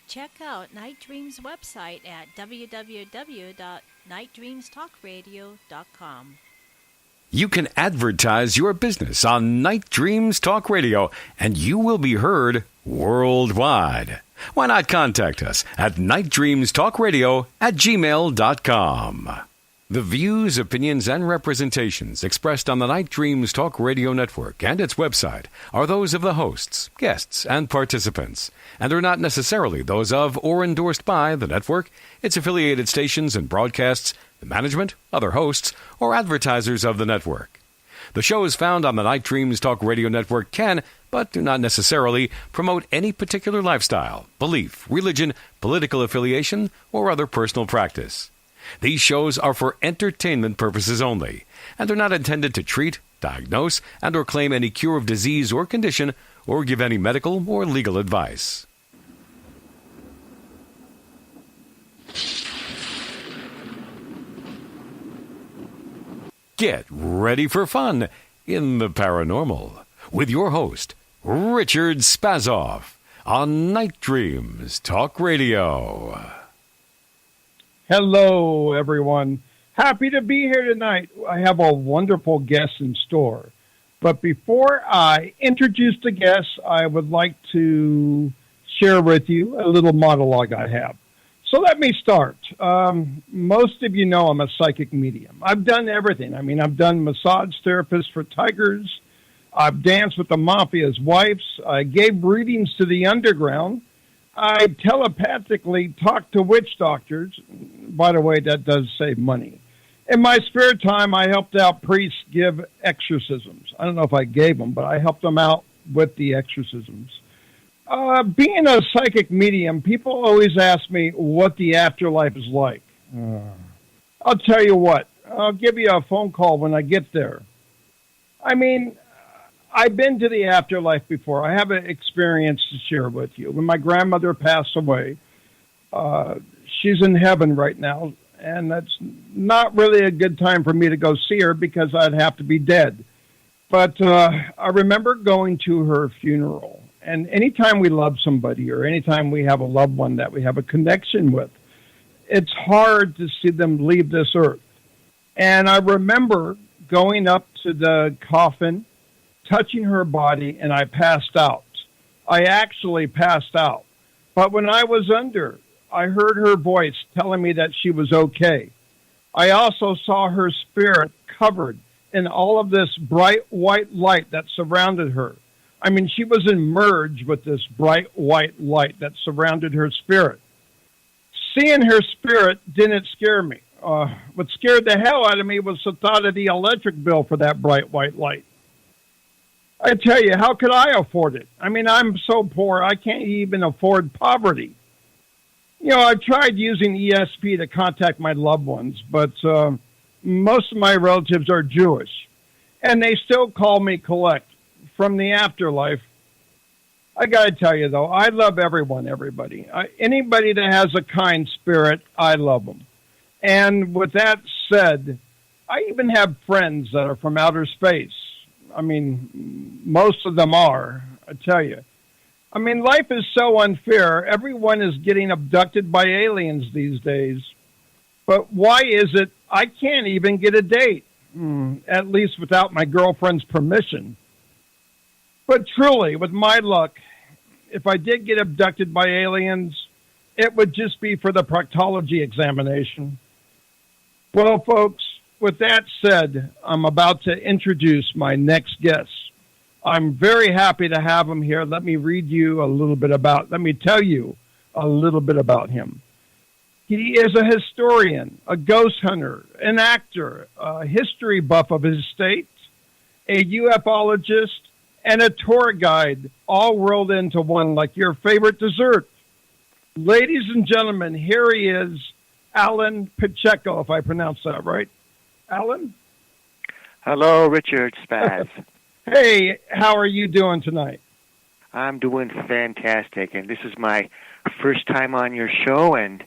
Check out Night Dreams' website at www.nightdreamstalkradio.com. You can advertise your business on Night Dreams Talk Radio, and you will be heard worldwide. Why not contact us at nightdreamstalkradio@gmail.com. The views, opinions, and representations expressed on the Night Dreams Talk Radio Network and its website are those of the hosts, guests, and participants, and are not necessarily those of or endorsed by the network, its affiliated stations and broadcasts, the management, other hosts, or advertisers of the network. The shows found on the Night Dreams Talk Radio Network can, but do not necessarily, promote any particular lifestyle, belief, religion, political affiliation, or other personal practice. These shows are for entertainment purposes only, and are not intended to treat, diagnose, and or claim any cure of disease or condition, or give any medical or legal advice. Get ready for fun in the paranormal with your host, Richard Spasoff, on Night Dreams Talk Radio. Hello, everyone. Happy to be here tonight. I have a wonderful guest in store. But before I introduce the guest, I would like to share with you a little monologue I have. So let me start. Most of you know I'm a psychic medium. I've done everything. I've done massage therapist for tigers. I've danced with the mafia's wives. I gave readings to the underground. I telepathically talk to witch doctors. By the way, that does save money. In my spare time, I helped out priests give exorcisms. I don't know if I gave them, but I helped them out with the exorcisms. Being a psychic medium, people always ask me what the afterlife is like. I'll tell you what. I'll give you a phone call when I get there. I've been to the afterlife before. I have an experience to share with you. When my grandmother passed away, she's in heaven right now, and that's not really a good time for me to go see her because I'd have to be dead. But I remember going to her funeral, and anytime we love somebody or anytime we have a loved one that we have a connection with, it's hard to see them leave this earth. And I remember going up to the coffin, touching her body, and I passed out. I actually passed out. But when I was under, I heard her voice telling me that she was okay. I also saw her spirit covered in all of this bright white light that surrounded her. She was immersed with this bright white light that surrounded her spirit. Seeing her spirit didn't scare me. What scared the hell out of me was the thought of the electric bill for that bright white light. I tell you, how could I afford it? I'm so poor, I can't even afford poverty. I've tried using ESP to contact my loved ones, but most of my relatives are Jewish, and they still call me collect from the afterlife. I got to tell you, though, I love everybody. Anybody that has a kind spirit, I love them. And with that said, I even have friends that are from outer space. Most of them are, I tell you. I mean, life is so unfair. Everyone is getting abducted by aliens these days. But why is it I can't even get a date? At least without my girlfriend's permission. But truly, with my luck, if I did get abducted by aliens, it would just be for the proctology examination. Well, folks, with that said, I'm about to introduce my next guest. I'm very happy to have him here. Let me tell you a little bit about him. He is a historian, a ghost hunter, an actor, a history buff of his state, a ufologist, and a tour guide, all rolled into one like your favorite dessert. Ladies and gentlemen, here he is, allan-pacheco, if I pronounce that right. Alan? Hello, Richard Spaz. Hey, how are you doing tonight? I'm doing fantastic, and this is my first time on your show, and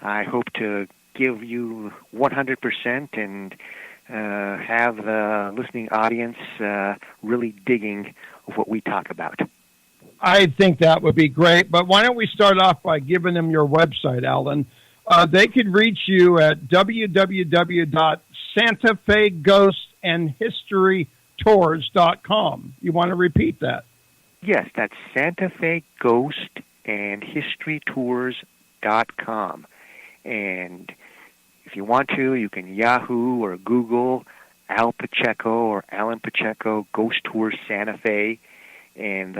I hope to give you 100% and have the listening audience really digging what we talk about. I think that would be great, but why don't we start off by giving them your website, Alan? They could reach you at www.santafeghostandhistorytours.com. You want to repeat that? Yes, that's Santa Fe Ghost and HistoryTours.com. And if you want to, you can Yahoo or Google Al Pacheco or Allan Pacheco Ghost Tours Santa Fe. And,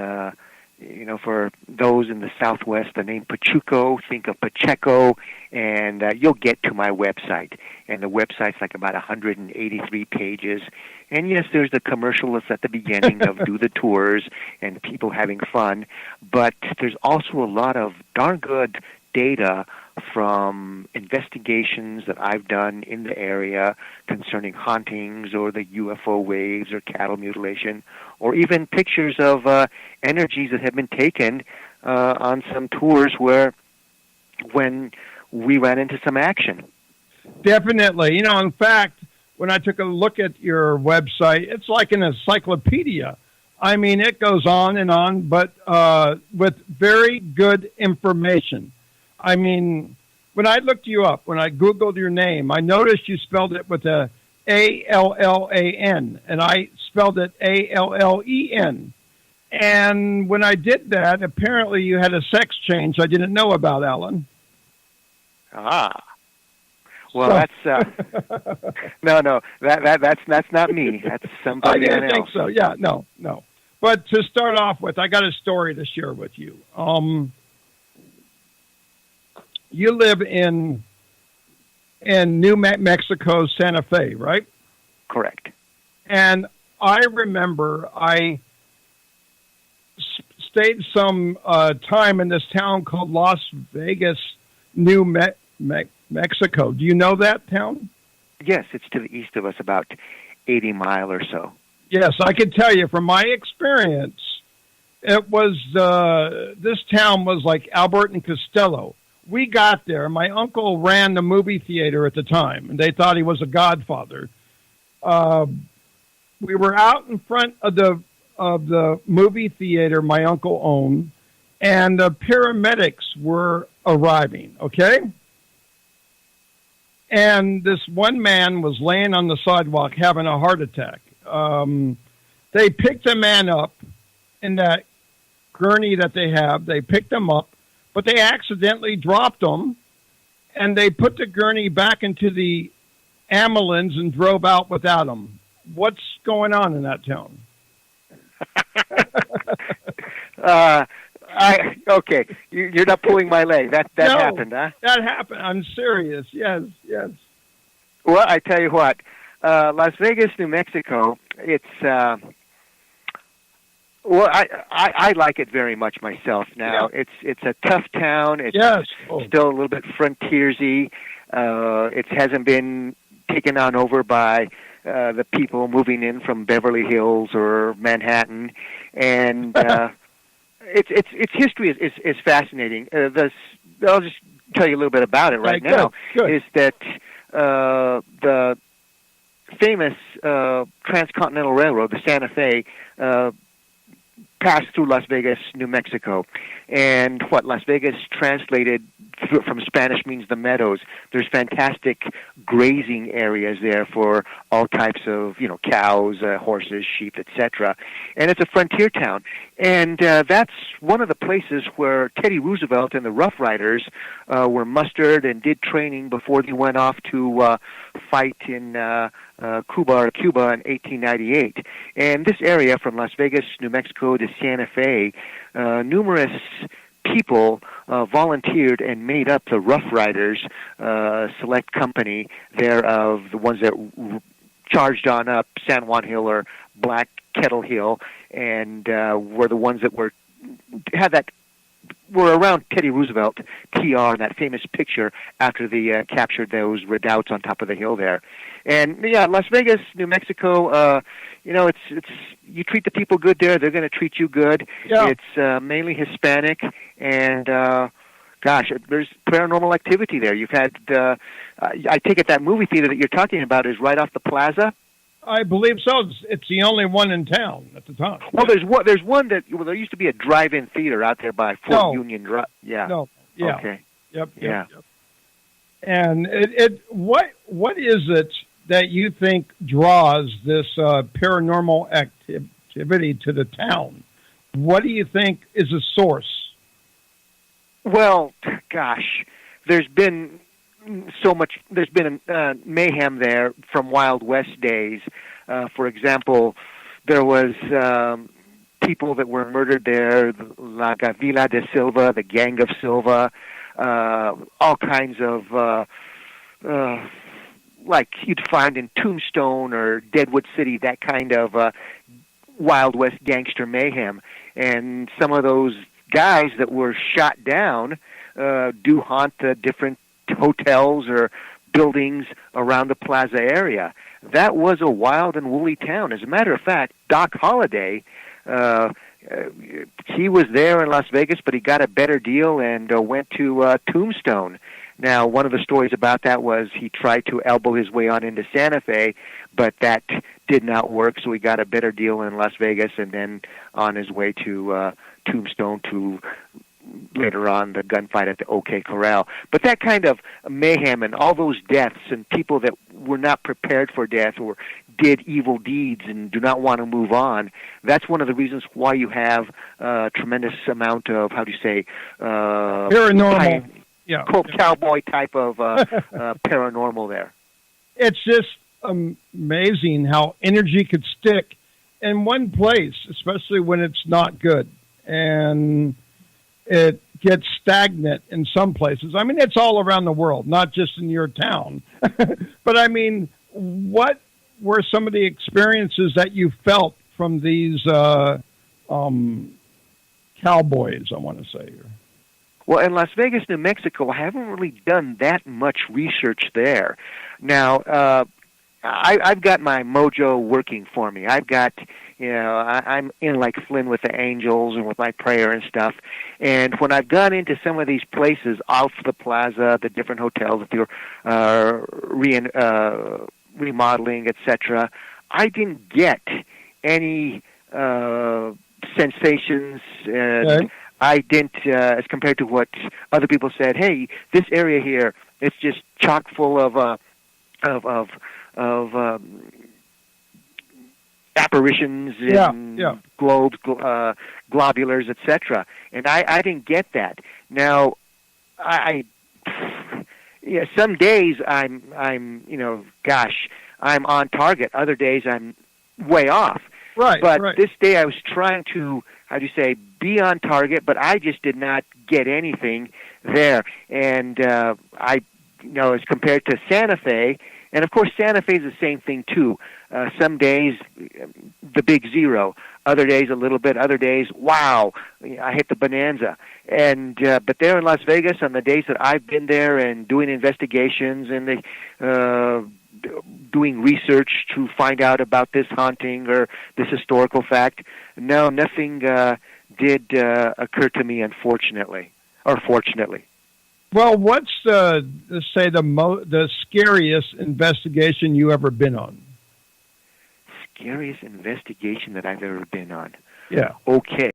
for those in the Southwest, the name Pachuco, think of Pacheco, and you'll get to my website. And the website's like about 183 pages. And yes, there's the commercial that's at the beginning of do the tours and people having fun. But there's also a lot of darn good data from investigations that I've done in the area concerning hauntings or the UFO waves or cattle mutilation, or even pictures of energies that have been taken on some tours when we ran into some action. Definitely. In fact, when I took a look at your website, it's like an encyclopedia. I mean, it goes on, but with very good information. I mean, when I looked you up, when I Googled your name, I noticed you spelled it with a A-L-L-A-N, and I spelled it A-L-L-E-N. And when I did that, apparently you had a sex change I didn't know about, Alan. Ah. Well, that's no. That's not me. That's somebody else. I think so. Yeah, no. But to start off with, I got a story to share with you. You live in New Mexico, Santa Fe, right? Correct. And I remember I stayed some time in this town called Las Vegas, New Mexico. Do you know that town? Yes, it's to the east of us, about 80 miles or so. Yes, I can tell you from my experience, it was this town was like Albert and Costello. We got there. My uncle ran the movie theater at the time, and they thought he was a godfather. We were out in front of the movie theater my uncle owned, and the paramedics were arriving, okay? And this one man was laying on the sidewalk having a heart attack. They picked the man up in that gurney that they have. They picked him up, but they accidentally dropped him, and they put the gurney back into the ambulance and drove out without him. What's going on in that town? Okay, you're not pulling my leg. That No, happened, huh? That happened. I'm serious. Yes. Well, I tell you what, Las Vegas, New Mexico. It's I like it very much myself. Now, it's a tough town. It's still a little bit frontiersy. It hasn't been taken on over by the people moving in from Beverly Hills or Manhattan, and its history is fascinating. I'll just tell you a little bit about it right now. Good. Is that the famous Transcontinental Railroad, the Santa Fe, pass through Las Vegas, New Mexico. And what Las Vegas translated from Spanish means the meadows. There's fantastic grazing areas there for all types of, cows, horses, sheep, etc. And it's a frontier town. And that's one of the places where Teddy Roosevelt and the Rough Riders were mustered and did training before they went off to fight in Cuba in 1898. And this area from Las Vegas, New Mexico to Santa Fe, numerous people volunteered and made up the Rough Riders select company thereof, the ones that charged on up San Juan Hill or Black Kettle Hill, and were the ones that were around Teddy Roosevelt, TR, that famous picture after they captured those redoubts on top of the hill there. And Las Vegas, New Mexico, it's you treat the people good there, they're going to treat you good. Yeah. It's mainly Hispanic, and there's paranormal activity there. You've had, I take it that movie theater that you're talking about is right off the plaza. I believe so. It's the only one in town at the time. Well, there's one that there used to be a drive-in theater out there by Fort Union Drive. Yeah. No. Yeah. Okay. Yep. Yeah. And what is it that you think draws this paranormal activity to the town? What do you think is the source? Well, gosh, there's been so much. There's been mayhem there from Wild West days. For example, there was people that were murdered there, La Gavila de Silva, the Gang of Silva, all kinds of like you'd find in Tombstone or Deadwood City, that kind of Wild West gangster mayhem. And some of those guys that were shot down do haunt the different hotels or buildings around the plaza area. That was a wild and woolly town. As a matter of fact, Doc Holliday, he was there in Las Vegas, but he got a better deal and went to Tombstone. Now, one of the stories about that was he tried to elbow his way on into Santa Fe, but that did not work, so he got a better deal in Las Vegas and then on his way to Tombstone to later on the gunfight at the OK Corral. But that kind of mayhem and all those deaths and people that were not prepared for death or did evil deeds and do not want to move on, that's one of the reasons why you have a tremendous amount of, paranormal. Cowboy type of paranormal there. It's just amazing how energy could stick in one place, especially when it's not good. And it gets stagnant in some places. I mean, it's all around the world, not just in your town. But I mean, what were some of the experiences that you felt from these cowboys, I want to say here? Well, in Las Vegas, New Mexico, I haven't really done that much research there. Now, I've got my mojo working for me. I've got, I'm in like Flynn with the Angels and with my prayer and stuff. And when I've gone into some of these places off the plaza, the different hotels that they're remodeling, etc., I didn't get any sensations. Okay. I didn't, as compared to what other people said. Hey, this area here, it's just chock full of apparitions and globes, globulars, etc. And I didn't get that. Now, some days I'm I'm on target. Other days I'm way off. Right. But this day I was trying to, be on target, but I just did not get anything there. And as compared to Santa Fe, and of course Santa Fe is the same thing too. Some days the big zero, other days a little bit, other days, wow, I hit the bonanza. And but there in Las Vegas, on the days that I've been there and doing investigations and doing research to find out about this haunting or this historical fact, no, nothing did occur to me, unfortunately, or fortunately. Well, what's the scariest investigation you ever been on? Scariest investigation that I've ever been on. Yeah. Okay.